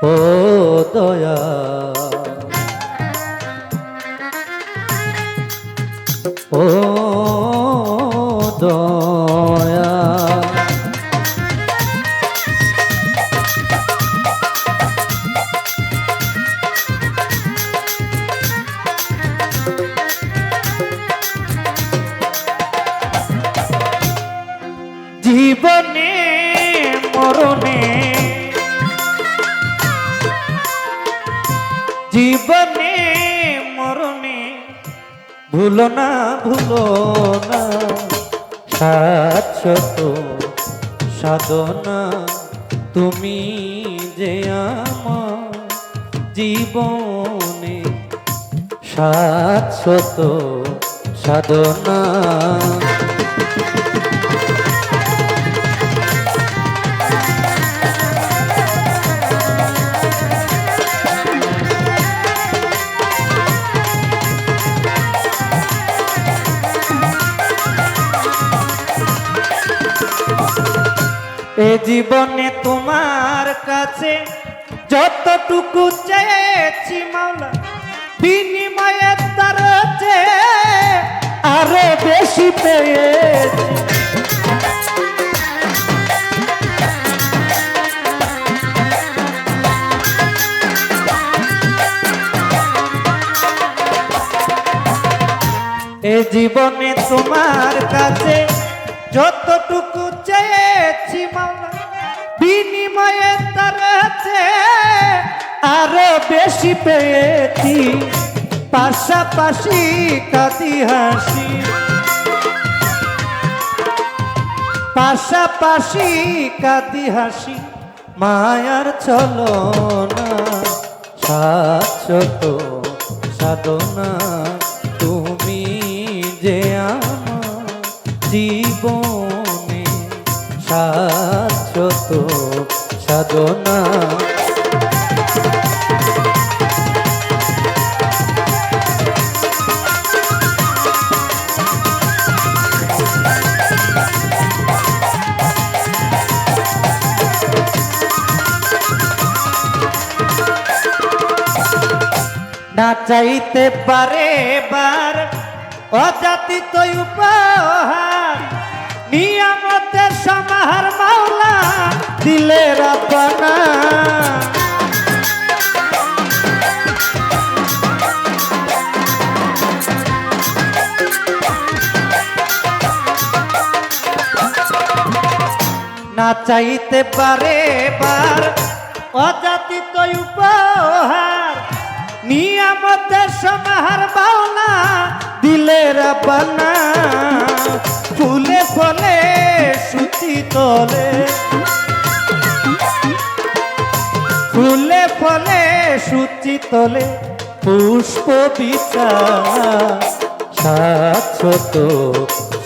ও দয়া ও দয়া জীবনে মরণে জীবনে মরণে ভুলো না শাশ্বত সাধনা তুমি যে আমার জীবনে শাশ্বত সাধনা এ জীবনে তোমার কাছে যতটুকু চেয়েছি মাওলা বিনিময়ে তার চেয়ে আরো বেশি পেয়েছি এ জীবনে তোমার কাছে যতটুকু চেয়েছি মাওলা বিনিময়ে তার চেয়ে আরো বেশি পেয়েছি পাশাপাশি কাঁদি হাসি পাশাপাশি কাঁদি হাসি মায়ার ছলনা শাশ্বত সাধনা তুমি যে আমার জীবনে শাশ্বত সাধনা না চাইতে পারে বার অযাচিত উপহার নিয়ামতের সমাহার মাওলা দিলে রাব্বানা না চাইতে পারে বার অযাচিত উপহার নিয়ামতের সমাহার মাওলা দিলে রাব্বানা ফুলে ফলে সুতি তলে ফুলে ফলে সুতি তলে পুষ্প বিছানা শাশ্বত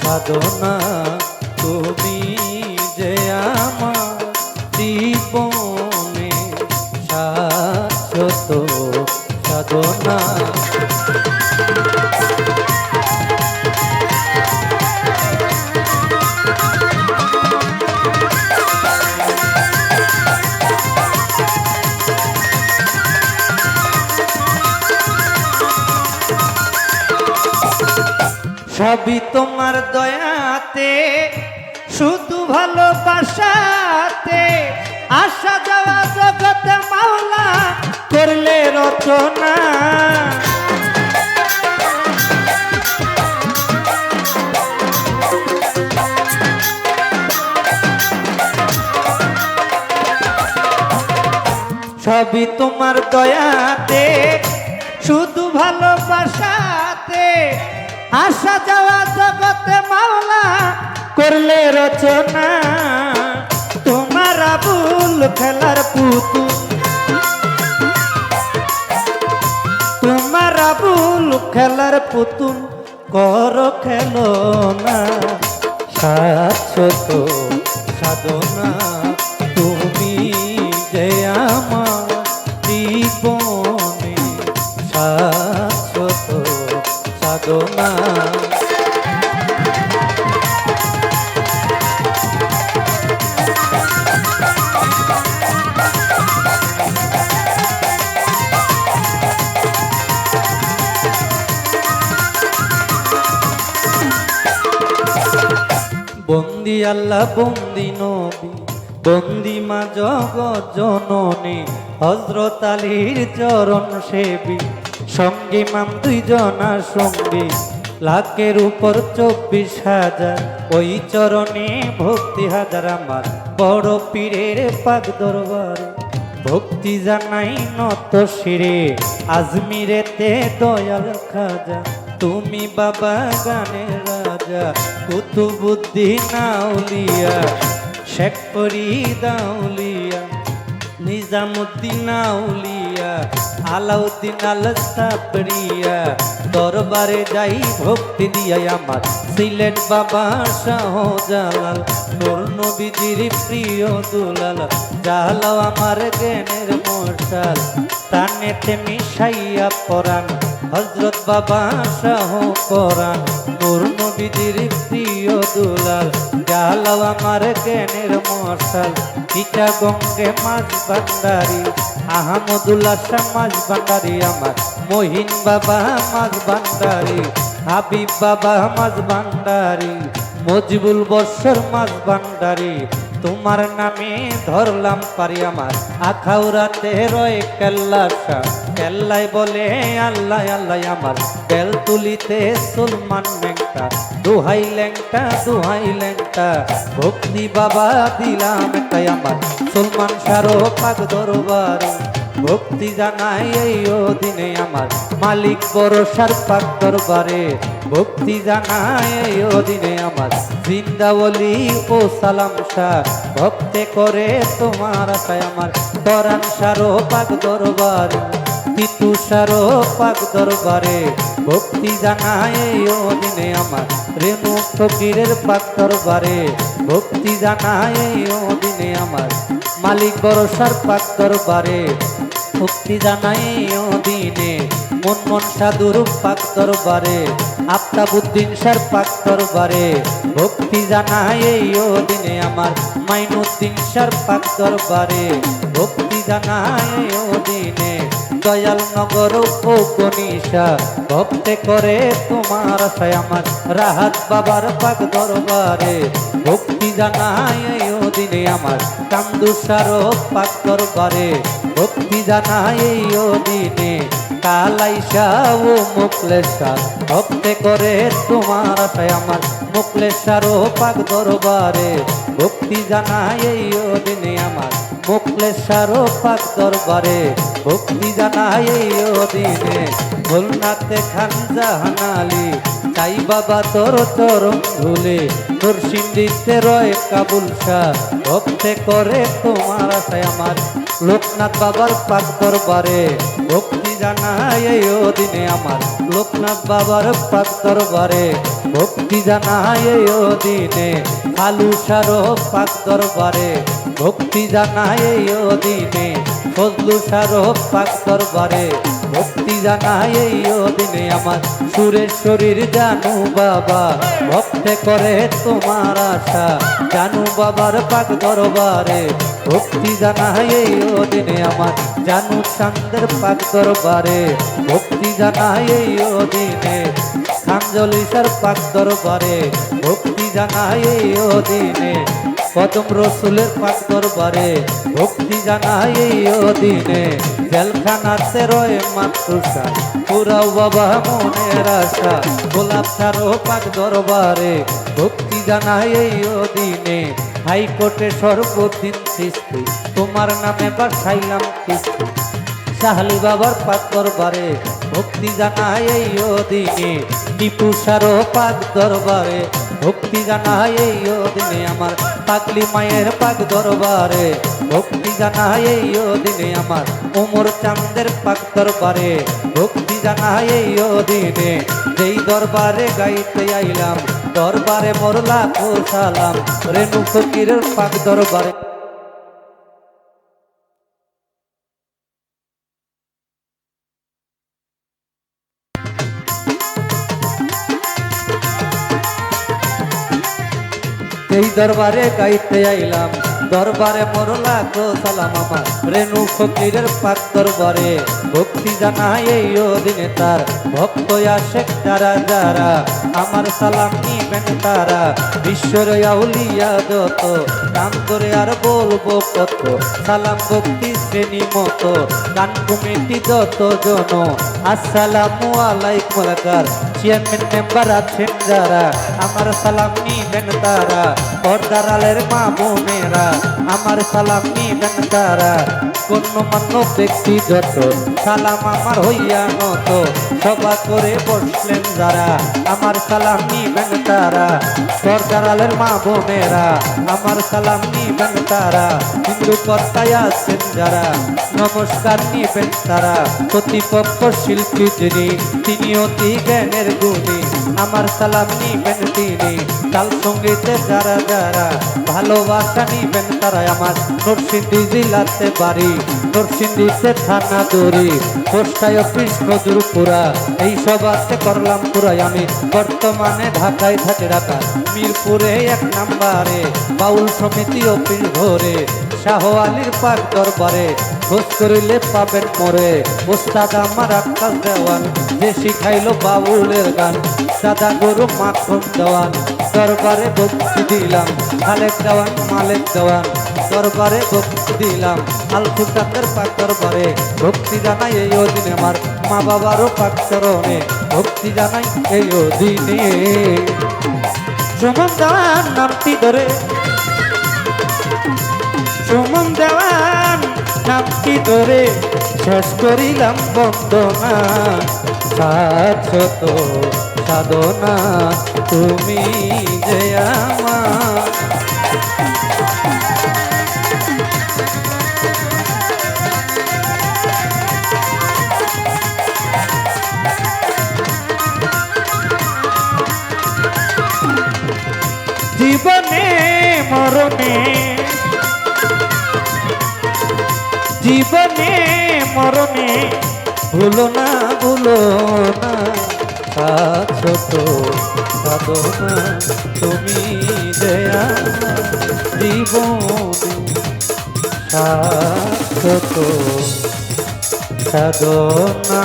সাধনা তুমি যে আমার জীবনে শাশ্বত সাধনা সবই তোমার দয়াতে শুধু ভালোবাসাতে আসা যাওয়া জগতে মাওলা করলে রচনা সবই তোমার দয়াতে শুধু ভালোবাসাতে আসা যাওয়া জগতে মাওলা করলে রচনা তোমার আবুল খেলার পুতুল তোমার আবুল খেলার পুতুল কর খেলনা শাশ্বত সাধনা তুমি যে আমার জীবনে শাশ্বত সাধনা বন্দি আল্লাহ বন্দি নবী বন্দি মা জগৎ জননী হযরত আলীর চরণ সেবী সঙ্গী মান দুইজনা সঙ্গী লাখের উপর 24,000 ওই চরণে ভক্তি হাজার আমার বড় পীরের পাক দরবারে ভক্তি জানাই নত শিরে আজমিরেতে দয়াল খাজা তুমি বাবা গানের রাজা কুতুবুদ্দিন আউলিয়া শেখ ফরিদ আউলিয়া নিজামুদ্দিন আউলিয়া আলাউদ্দিন আল সাবরিয়া দরবারে যাই ভক্তি দিয়া আমার সিলেট বাবা শাহজালাল নূর নবীজির প্রিয় দুলাল জালাও আমার জ্ঞানের মশাল তানেতে মিশাইয়া পরাণ হযরত বাবা শাহ পরাণ নূর নবীজির প্রিয় দুলাল জালাও আমার জ্ঞানের মশাল ইটা গঙ্গে মাঝ ভান্ডারি আহমদুল্লাহ শাহ মাঝ ভান্ডারি আমার মহিন বাবা মাঝ ভান্ডারি হাবিব বাবা মাঝ ভান্ডারি মজিবুল বর্ষর মাঝ ভান্ডারি তোমার নামে ধরলাম পারি আমার আখাউরাতে রয়ে কেল্লাশা কেল্লাই বলে আল্লাহ আল্লাহ আমার বেল তুলিতে সুলমান ল্যাংটা দুহাই ল্যাংটা ভক্তি বাবা দিলাম তাই আমার সুলমান সারো পাক দরবারে ভক্তি জানাই এই দিনে আমার মালিক বরসার পাক দরবারে ভক্তি জানাই এই দিনে আমার জিন্দাওয়ালি ও সালাম শাহ ভক্তে করে তোমার আশায় আমার তরান সারো পাক দরবারে তিতু সারো পাক দরবারে ভক্তি জানাই এই দিনে আমার রেণু ফকিরের পাক দরবারে ভক্তি জানাই এই দিনে আমার মালিক বরসার পাক দরবারে ভক্তি জানাই ও দিনে মন সাধুর পাক দরবারে আফতাবুদ্দিন শাহর পাক দরবারে ভক্তি জানাই ও দিনে আমার মাইনুদ্দিন শাহর পাক দরবারে ভক্তি জানাই ও দিনে দয়াল নগর ও গনিশা ভক্তে করে তোমার আশায় আমার রাহাত বাবার পাক দরবারে ভক্তি জানাই ও দিনে আমার কান্দুসার পাক দরবারে ভক্তি জানাই ও দিনে কালাইশা ও মুকলেশা ভক্তে করে তোমার আশায় আমার মুকলেশার পাক দরবারে ভক্তি জানাই ও দিনে আমার মুকলেশার পাক দরবারে ভক্তি জানাই ও দিনে ভোলনাথে খান জাহানালি তাই বাবা তোর চরণ ধুলে তোর সিন্দিতে রয় কাবুল শাহ ভক্তে করে তোমার আশায় আমার লোকনাথ বাবার পাক দরবারে ভক্তি জানাই ও দিনে আমার লোকনাথ বাবার পাক দরবারে ভক্তি জানাই ও দিনে আলুসার পাক দরবারে ভক্তি জানাই ও দিনে ফজলু সার পাক দরবারে ভক্তি জানাই ও দিনে আমার সুরেশ্বরীর জানু বাবা ভক্তে করে তোমার আশা জানু বাবার পাক দরবারে ভক্তি জানাই ও দিনে আমার জানু চাঁদের পাক দরবারে ভক্তি জানাই ও দিনে খানজলিসার পাক দরবারে ভক্তি জানাই ও দিনে কদম রসুলের পাক দরবারে ভক্তি জানাই ও দিনে জেলখানাতে রয়ে মাতৃষা পুরাও বাবা মনের আশা গোলাপ সারো পাক দরবারে ভক্তি জানাই ও দিনে হাইকোর্টে সর্বদিন সৃষ্টি তোমার নামে বাসাইলাম কিস্তি সাহালি বাবার পাক দরবারে ভক্তি জানাই ও দিনে টিপু সারো পাক দরবারে ভক্তি জানাই ও দিনে আমার পাগলি মায়ের পাক দরবারে ভক্তি জানাই ও দিনে আমার ওমর চাঁদের পাক দরবারে ভক্তি জানাই ও দিনে যেই দরবারে গাইতে আইলাম দরবারে মোর লাখো সালাম রেণু ফকিরের পাক দরবারে এই দরবারে গাইতে আইলাম দরবারে মোর লাখো সালাম আমার রেণু ফকিরের পাক দরবারে ভক্তি জানাই ও দিনে তার ভক্ত আশেক যারা যারা আমার সালাম নিয়ে নিবেন তারা, ঈশ্বর আউলিয়া যত, নাম করে আর বলবো কত, সালাম ভক্তি শ্রেণী মতো, গান কমিটি যত জন, আসসালামু আলাইকুম আলাকার চেয়ারম্যান মেম্বার আছেন যারা, আমার সালাম নিবেন তারা, পর্দার আলের মা বোনেরা, আমার সালাম নিবেন তারা, গণ্যমান্য ব্যক্তি যত, সালাম আমার হইয়া নত, সভা করে বসলেন যারা, আমার সালাম নিবেন তারা, পর্দার আলের মা বোনেরা, আমার সালাম নিবেন তারা, হিন্দু কর্তায় আছেন যারা, নমস্কার নিবেন তারা, প্রতিপক্ষ শিল্পী যিনি, তিনি অতি জ্ঞানের গুণী, আমার সালাম নিবেন তিনি, তাল সঙ্গীতে যারা যারা, ভালোবাসা নিবেন তারা, আমার নরসিংদী জেলাতে বাড়ি, নরসিংদীতে থানা দড়ি, পোস্টায় অফিস নজরুপুরা, এই সবাতে করলাম পুরাই, আমি বর্তমানে ঢাকায় থাকি, ঢাকা মিরপুরে 1 নম্বরে, বাউল সমিতি অফিস ঘরে, শাহ আলীর পাক দরবারে, খোঁজ করিলে পাবেন মোরে, ওস্তাদ আমার আকাশ দেওয়ান, যে শিখাইলো বাউলের গান, সাদা গরু মাখন দেওয়ান, দরবারে ভক্তি দিলাম, খালেক দেওয়ান মালেক দেওয়ান, দরবারে ভক্তি দিলাম, আলফুটাকের পাক দরবারে, ভক্তি জানাই এই দিনে, আমার মা বাবারও পাক চরণে, ভক্তি জানাই এই দিনে। সুমন দেওয়ান নামটি ধরে, সুমন দেওয়ান নামটি ধরে, শেষ করিলাম বন্দনা, শাশ্বত সাধনা তুমি যে আমার। জীবনে মরণে, জীবনে মরণে, ভুলো না ভুলো না, শাশ্বত সাধনা তুমি যে আমার জীবনে, শাশ্বত সাধনা।